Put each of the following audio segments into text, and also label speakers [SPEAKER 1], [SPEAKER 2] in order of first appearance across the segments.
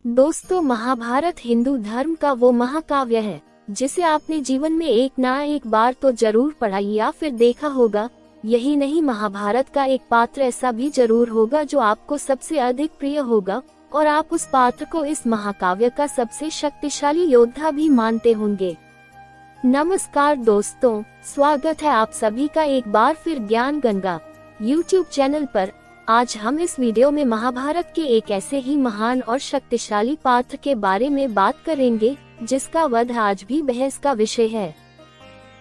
[SPEAKER 1] दोस्तों, महाभारत हिंदू धर्म का वो महाकाव्य है जिसे आपने जीवन में एक ना एक बार तो जरूर पढ़ा या फिर देखा होगा। यही नहीं, महाभारत का एक पात्र ऐसा भी जरूर होगा जो आपको सबसे अधिक प्रिय होगा और आप उस पात्र को इस महाकाव्य का सबसे शक्तिशाली योद्धा भी मानते होंगे। नमस्कार दोस्तों, स्वागत है आप सभी का एक बार फिर ज्ञान गंगा YouTube चैनल पर। आज हम इस वीडियो में महाभारत के एक ऐसे ही महान और शक्तिशाली पात्र के बारे में बात करेंगे जिसका वध आज भी बहस का विषय है।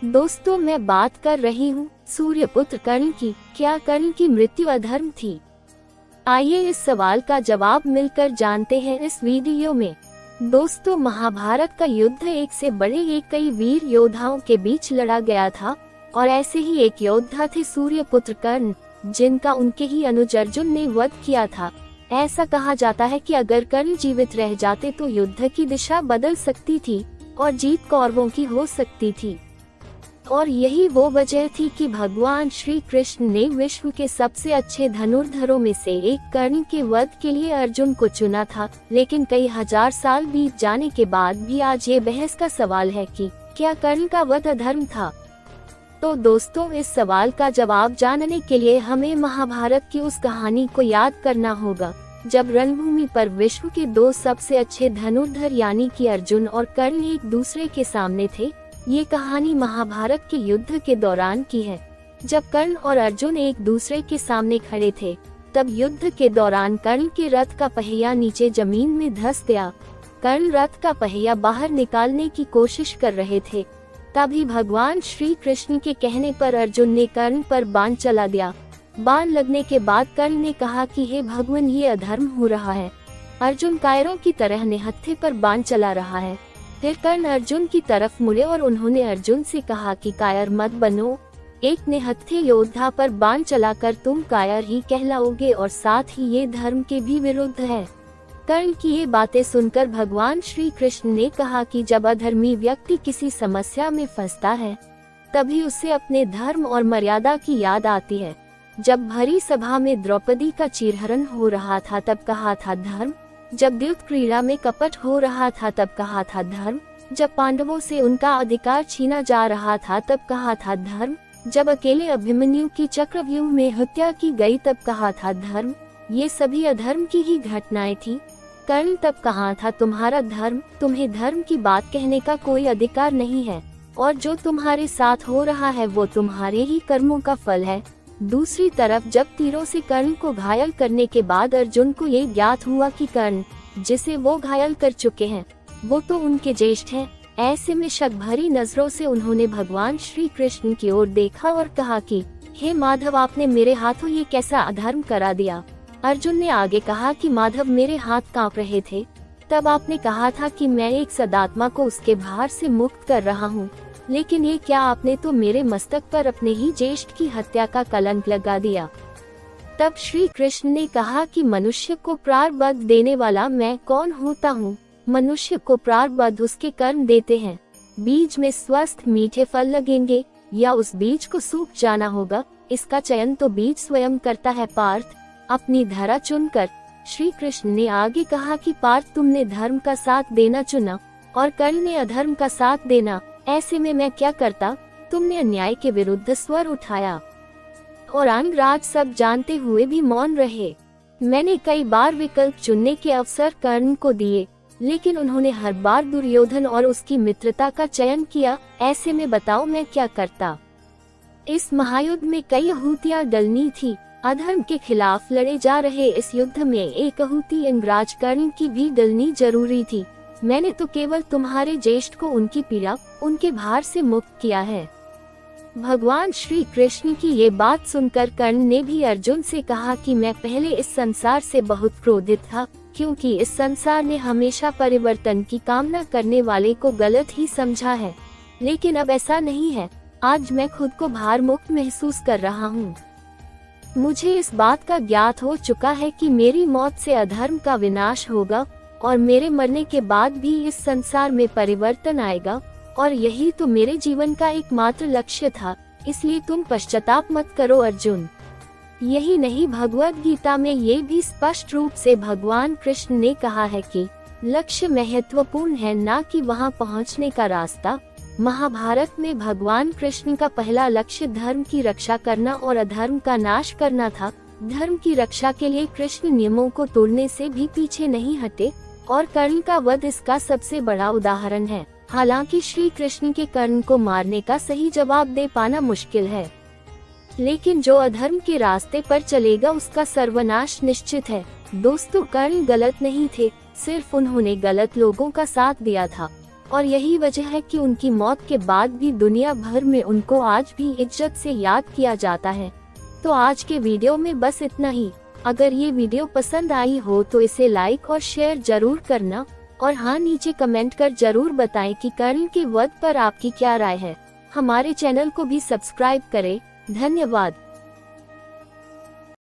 [SPEAKER 1] दोस्तों, मैं बात कर रही हूँ सूर्यपुत्र कर्ण की। क्या कर्ण की मृत्यु अधर्म थी? आइए इस सवाल का जवाब मिलकर जानते हैं इस वीडियो में। दोस्तों, महाभारत का युद्ध एक से बड़े एक कई वीर योद्धाओं के बीच लड़ा गया था और ऐसे ही एक योद्धा थे सूर्यपुत्र कर्ण, जिनका उनके ही अनुज अर्जुन ने वध किया था। ऐसा कहा जाता है कि अगर कर्ण जीवित रह जाते तो युद्ध की दिशा बदल सकती थी और जीत कौरवों की हो सकती थी। और यही वो वजह थी कि भगवान श्री कृष्ण ने विश्व के सबसे अच्छे धनुर्धरों में से एक कर्ण के वध के लिए अर्जुन को चुना था। लेकिन कई हजार साल बीत जाने के बाद भी आज ये बहस का सवाल है कि क्या कर्ण का वध अधर्म था। तो दोस्तों, इस सवाल का जवाब जानने के लिए हमें महाभारत की उस कहानी को याद करना होगा जब रणभूमि पर विश्व के दो सबसे अच्छे धनुर्धर यानी कि अर्जुन और कर्ण एक दूसरे के सामने थे। ये कहानी महाभारत के युद्ध के दौरान की है। जब कर्ण और अर्जुन एक दूसरे के सामने खड़े थे तब युद्ध के दौरान कर्ण के रथ का पहिया नीचे जमीन में धंस गया। कर्ण रथ का पहिया बाहर निकालने की कोशिश कर रहे थे। तभी भगवान श्री कृष्ण के कहने पर अर्जुन ने कर्ण पर बाण चला दिया। बाण लगने के बाद कर्ण ने कहा कि हे भगवान, ये अधर्म हो रहा है। अर्जुन कायरों की तरह निहत्थे पर बाण चला रहा है। फिर कर्ण अर्जुन की तरफ मुड़े और उन्होंने अर्जुन से कहा कि कायर मत बनो। एक निहत्थे योद्धा पर बाण चलाकर तुम कायर ही कहलाओगे और साथ ही ये धर्म के भी विरुद्ध है। कर्ण की ये बातें सुनकर भगवान श्री कृष्ण ने कहा कि जब अधर्मी व्यक्ति किसी समस्या में फंसता है तभी उसे अपने धर्म और मर्यादा की याद आती है। जब भरी सभा में द्रौपदी का चीरहरण हो रहा था तब कहा था धर्म। जब युद्ध क्रीड़ा में कपट हो रहा था तब कहा था धर्म। जब पांडवों से उनका अधिकार छीना जा रहा था तब कहा था धर्म। जब अकेले अभिमन्यु की चक्रव्यूह में हत्या की गई तब कहा था धर्म। ये सभी अधर्म की ही घटनाएं थी। कर्ण तब कहा था तुम्हारा धर्म, तुम्हें धर्म की बात कहने का कोई अधिकार नहीं है और जो तुम्हारे साथ हो रहा है वो तुम्हारे ही कर्मों का फल है। दूसरी तरफ जब तीरों से कर्ण को घायल करने के बाद अर्जुन को ये ज्ञात हुआ कि कर्ण जिसे वो घायल कर चुके हैं वो तो उनके ज्येष्ठ हैं। ऐसे में शक भरी नजरों से उन्होंने भगवान श्री कृष्ण की ओर देखा और कहा कि हे माधव, आपने मेरे हाथों ये कैसा अधर्म करा दिया। अर्जुन ने आगे कहा कि माधव, मेरे हाथ कांप रहे थे। तब आपने कहा था कि मैं एक सदात्मा को उसके भार से मुक्त कर रहा हूँ, लेकिन ये क्या, आपने तो मेरे मस्तक पर अपने ही ज्येष्ठ की हत्या का कलंक लगा दिया। तब श्री कृष्ण ने कहा कि मनुष्य को प्रारब्ध देने वाला मैं कौन होता हूँ। मनुष्य को प्रारब्ध उसके कर्म देते हैं। बीज में स्वस्थ मीठे फल लगेंगे या उस बीज को सूख जाना होगा, इसका चयन तो बीज स्वयं करता है पार्थ, अपनी धरा चुनकर। श्री कृष्ण ने आगे कहा कि पार्थ, तुमने धर्म का साथ देना चुना और कर्ण ने अधर्म का साथ देना। ऐसे में मैं क्या करता? तुमने अन्याय के विरुद्ध स्वर उठाया और अंगराज सब जानते हुए भी मौन रहे। मैंने कई बार विकल्प चुनने के अवसर कर्ण को दिए, लेकिन उन्होंने हर बार दुर्योधन और उसकी मित्रता का चयन किया। ऐसे में बताओ मैं क्या करता? इस महायुद्ध में कई आहूतियां डलनी थी। अधर्म के खिलाफ लड़े जा रहे इस युद्ध में एक आहूति अंगराज कर्ण की भी डलनी जरूरी थी। मैंने तो केवल तुम्हारे ज्येष्ठ को उनकी पीड़ा, उनके भार से मुक्त किया है। भगवान श्री कृष्ण की ये बात सुनकर कर्ण ने भी अर्जुन से कहा कि मैं पहले इस संसार से बहुत क्रोधित था, क्योंकि इस संसार ने हमेशा परिवर्तन की कामना करने वाले को गलत ही समझा है। लेकिन अब ऐसा नहीं है। आज मैं खुद को भार मुक्त महसूस कर रहा हूँ। मुझे इस बात का ज्ञात हो चुका है कि मेरी मौत से अधर्म का विनाश होगा और मेरे मरने के बाद भी इस संसार में परिवर्तन आएगा और यही तो मेरे जीवन का एकमात्र लक्ष्य था। इसलिए तुम पश्चाताप मत करो अर्जुन। यही नहीं, भगवद गीता में ये भी स्पष्ट रूप से भगवान कृष्ण ने कहा है कि लक्ष्य महत्वपूर्ण है, ना कि वहां पहुंचने का रास्ता। महाभारत में भगवान कृष्ण का पहला लक्ष्य धर्म की रक्षा करना और अधर्म का नाश करना था। धर्म की रक्षा के लिए कृष्ण नियमों को तोड़ने से भी पीछे नहीं हटे और कर्ण का वध इसका सबसे बड़ा उदाहरण है। हालांकि श्री कृष्ण के कर्ण को मारने का सही जवाब दे पाना मुश्किल है, लेकिन जो अधर्म के रास्ते पर चलेगा उसका सर्वनाश निश्चित है। दोस्तों, कर्ण गलत नहीं थे, सिर्फ उन्होंने गलत लोगों का साथ दिया था और यही वजह है कि उनकी मौत के बाद भी दुनिया भर में उनको आज भी इज्जत से याद किया जाता है। तो आज के वीडियो में बस इतना ही। अगर ये वीडियो पसंद आई हो तो इसे लाइक और शेयर जरूर करना और हाँ, नीचे कमेंट कर जरूर बताएं कि कर्ण के वध पर आपकी क्या राय है। हमारे चैनल को भी सब्सक्राइब करें। धन्यवाद।